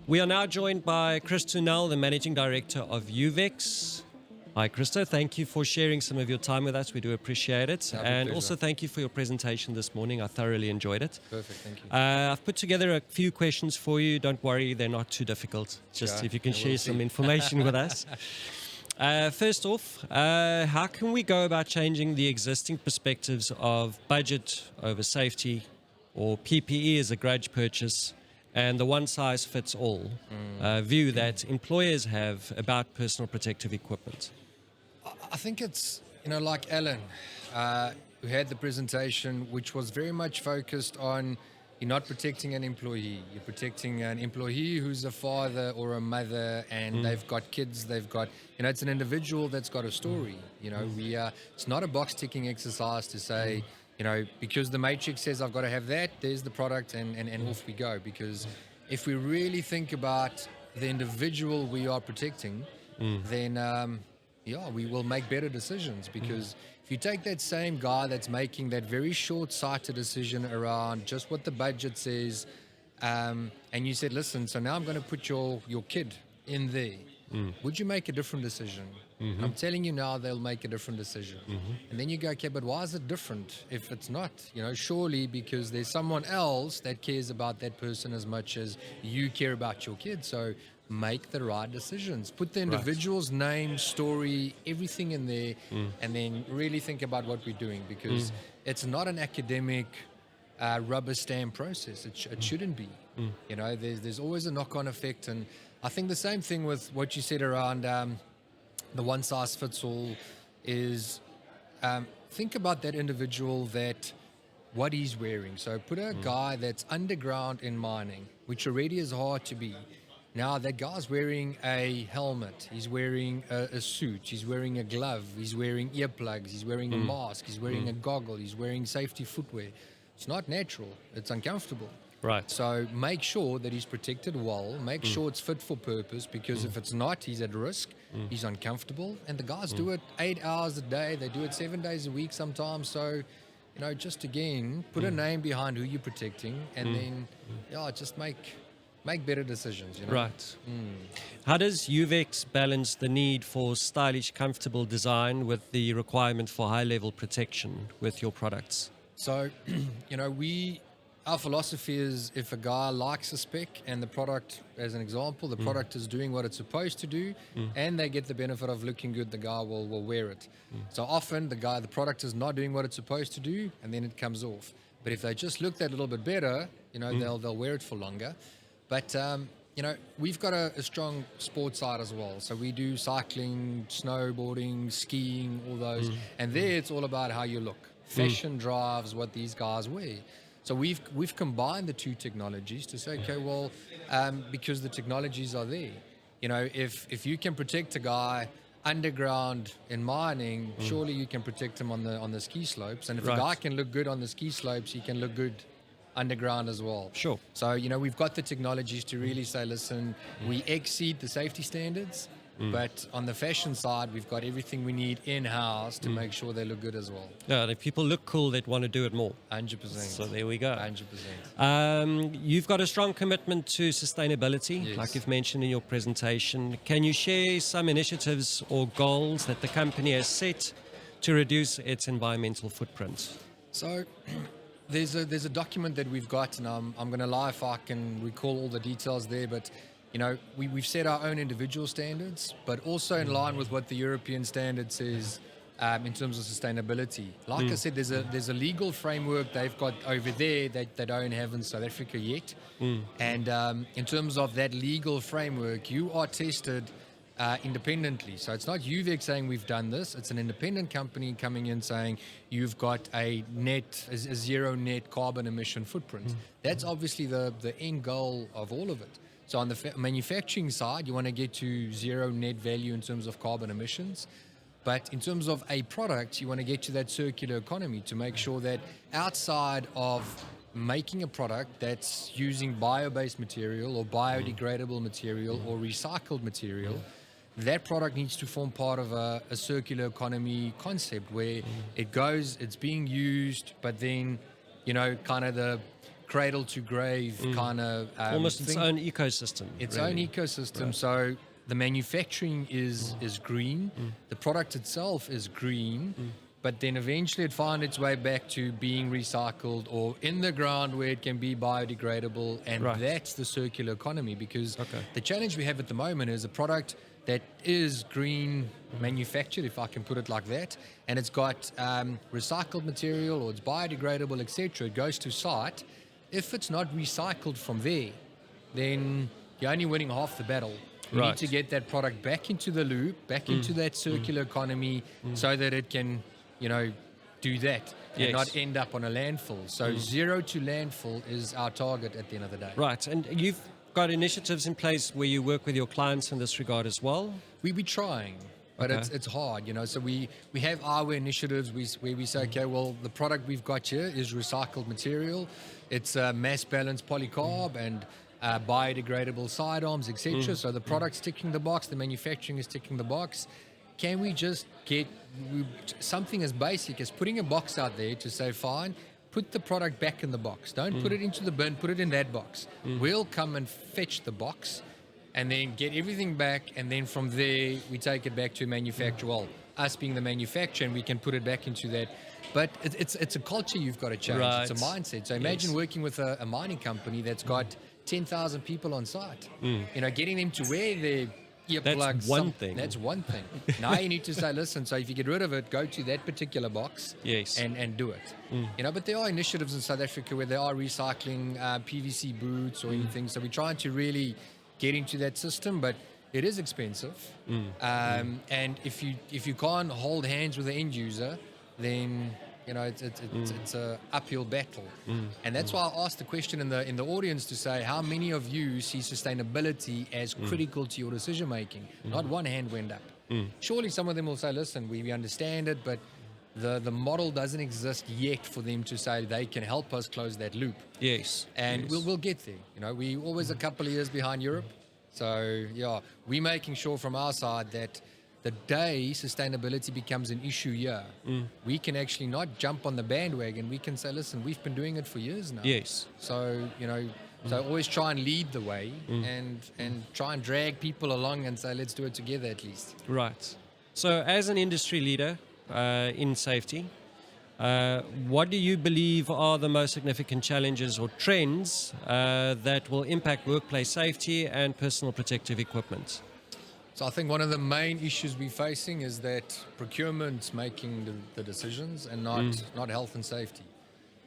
We are now joined by Christo, the Managing Director of UVEX. Hi, Christo. Thank you for sharing some of your time with us. We do appreciate it. And also thank you for your presentation this morning. I thoroughly enjoyed it. Perfect, thank you. I've put together a few questions for you. Don't worry, they're not too difficult. Just if you can share some information with us. First off, how can we go about changing the existing perspectives of budget over safety or PPE as a grudge purchase and the one-size-fits-all view that employers have about personal protective equipment? I think it's, like Alan, who had the presentation, which was very much focused on you're not protecting an employee, you're protecting an employee who's a father or a mother and they've got kids, they've got, it's an individual that's got a story. It's not a box ticking exercise to say, because the matrix says I've got to have that, there's the product and off we go. Because if we really think about the individual we are protecting, then we will make better decisions. Because if you take that same guy that's making that very short-sighted decision around just what the budget says, and you said, listen, so now I'm going to put your kid in there, would you make a different decision? I'm telling you now, they'll make a different decision. And then you go, okay, but why is it different if it's not? Surely because there's someone else that cares about that person as much as you care about your kid. So make the right decisions. Put the individual's name, story, everything in there, and then really think about what we're doing, because it's not an academic rubber stamp process. It shouldn't be. There's always a knock-on effect. And I think the same thing with what you said around the one-size-fits-all is think about that individual, that what he's wearing. So put a guy that's underground in mining, which already is hard to be. Now that guy's wearing a helmet, he's wearing a suit, he's wearing a glove, he's wearing earplugs, he's wearing a mask, he's wearing a goggle, he's wearing safety footwear. It's not natural, it's uncomfortable. Right. So make sure that he's protected well, make sure it's fit for purpose, because if it's not, he's at risk, he's uncomfortable. And the guys do it 8 hours a day, they do it 7 days a week sometimes. So, just again, put a name behind who you're protecting, and then, just make better decisions. Right. How does UVEX balance the need for stylish, comfortable design with the requirement for high-level protection with your products? So, our philosophy is, if a guy likes a spec and the product, as an example, the product is doing what it's supposed to do, and they get the benefit of looking good, the guy will wear it. So often the product is not doing what it's supposed to do, and then it comes off. But if they just look that little bit better, they'll wear it for longer. But we've got a strong sports side as well. So we do cycling, snowboarding, skiing, all those. And there it's all about how you look. Fashion drives what these guys wear. So we've combined the two technologies to say, okay, well, because the technologies are there. If you can protect a guy underground in mining, surely you can protect him on the ski slopes. And if a guy can look good on the ski slopes, he can look good underground as well. Sure. So, we've got the technologies to really say, listen, we exceed the safety standards, but on the fashion side, we've got everything we need in-house to make sure they look good as well. Yeah, if people look cool, they'd want to do it more. 100%. So there we go. 100%. You've got a strong commitment to sustainability, like you've mentioned in your presentation. Can you share some initiatives or goals that the company has set to reduce its environmental footprint? So there's a document that we've got, and I'm going to lie if I can recall all the details there, but we've set our own individual standards, but also in line with what the European standard says in terms of sustainability. Like I said, there's a legal framework they've got over there that they don't have in South Africa yet. And in terms of that legal framework, you are tested independently. So it's not UVEX saying we've done this, it's an independent company coming in saying you've got a zero net carbon emission footprint. That's obviously the end goal of all of it. So on the manufacturing side, you want to get to zero net value in terms of carbon emissions. But in terms of a product, you want to get to that circular economy to make sure that outside of making a product that's using bio-based material or biodegradable material or recycled material, that product needs to form part of a circular economy concept where it's being used, but then, kind of cradle to grave kind of almost its thing. own ecosystem. Its really. own ecosystem. So the manufacturing is green, the product itself is green, but then eventually it finds its way back to being recycled or in the ground where it can be biodegradable, and that's the circular economy. Because the challenge we have at the moment is a product that is green manufactured, if I can put it like that, and it's got recycled material or it's biodegradable, etc. It goes to site. If it's not recycled from there, then you're only winning half the battle. You need to get that product back into the loop, back into that circular economy, so that it can, do that and not end up on a landfill. So zero to landfill is our target at the end of the day. Right, and you've got initiatives in place where you work with your clients in this regard as well? We're trying, but it's hard, So we have our initiatives where we say, okay, well, the product we've got here is recycled material. It's mass balanced polycarb and biodegradable sidearms, etc. So the product's ticking the box, the manufacturing is ticking the box. Can we just get something as basic as putting a box out there to say, fine, put the product back in the box. Don't put it into the bin, put it in that box. We'll come and fetch the box and then get everything back, and then from there we take it back to manufacturer. Well, us being the manufacturer, and we can put it back into that. But it's a culture you've got to change. It's a mindset. So imagine working with a mining company that's got 10,000 people on site. Getting them to wear their earplugs. That's one thing. That's one thing. Now you need to say, listen, so if you get rid of it, go to that particular box and do it. But there are initiatives in South Africa where they are recycling PVC boots or anything. So we're trying to really get into that system, but it is expensive. And if you can't hold hands with the end user, then it's a uphill battle. And that's why I asked the question in the audience to say, how many of you see sustainability as critical to your decision making? Not one hand went up. Surely some of them will say, listen, we understand it, but the model doesn't exist yet for them to say they can help us close that loop. Yes. And we'll get there. We're always a couple of years behind Europe. So we're making sure from our side that the day sustainability becomes an issue here, we can actually not jump on the bandwagon. We can say, listen, we've been doing it for years now. Yes. So, so always try and lead the way and try and drag people along and say, let's do it together at least. Right. So as an industry leader in safety, what do you believe are the most significant challenges or trends that will impact workplace safety and personal protective equipment? So I think one of the main issues we're facing is that procurement's making the decisions and not health and safety.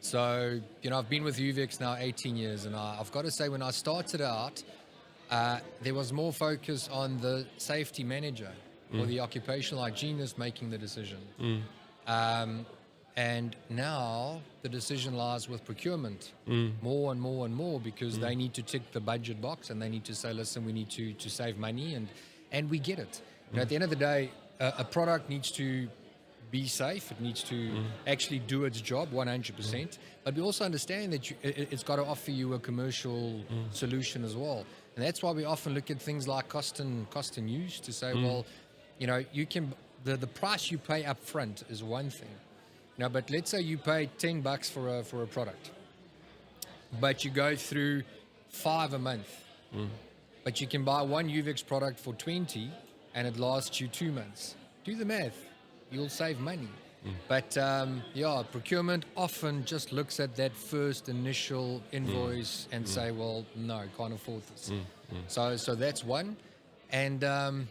So, I've been with UVEX now 18 years, and I've got to say, when I started out, there was more focus on the safety manager or the occupational hygienist making the decision. And now the decision lies with procurement more and more and more, because they need to tick the budget box and they need to say, listen, we need to save money, and we get it. At the end of the day, a product needs to be safe. It needs to actually do its job 100%. But we also understand that it's got to offer you a commercial solution as well. And that's why we often look at things like cost and use to say, well, you can the price you pay up front is one thing. But let's say you pay $10 for a product, but you go through 5 a month. But you can buy one UVEX product for 20 and it lasts you 2 months. Do the math. You'll save money. But procurement often just looks at that first initial invoice and say, well, no, can't afford this. So that's one. And I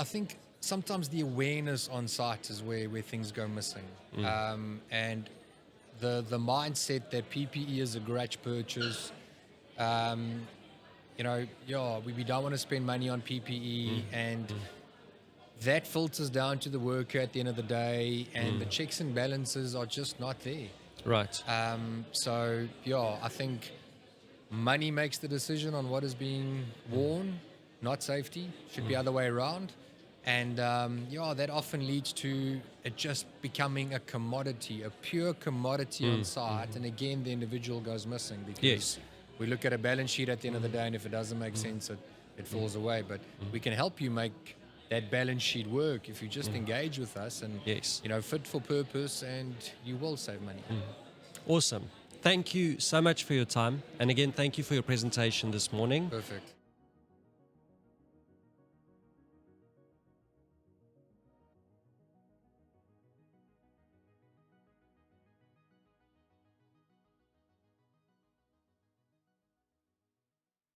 think sometimes the awareness on site is where things go missing. And the mindset that PPE is a garage purchase, we don't want to spend money on PPE, and that filters down to the worker at the end of the day, and the checks and balances are just not there. Right. I think money makes the decision on what is being worn, not safety. Should be other way around. And that often leads to it just becoming a commodity, a pure commodity on site. And again, the individual goes missing, because we look at a balance sheet at the end of the day, and if it doesn't make sense, it falls away. But we can help you make that balance sheet work if you just engage with us and fit for purpose, and you will save money. Awesome. thank you so much for your time. And again, thank you for your presentation this morning. Perfect.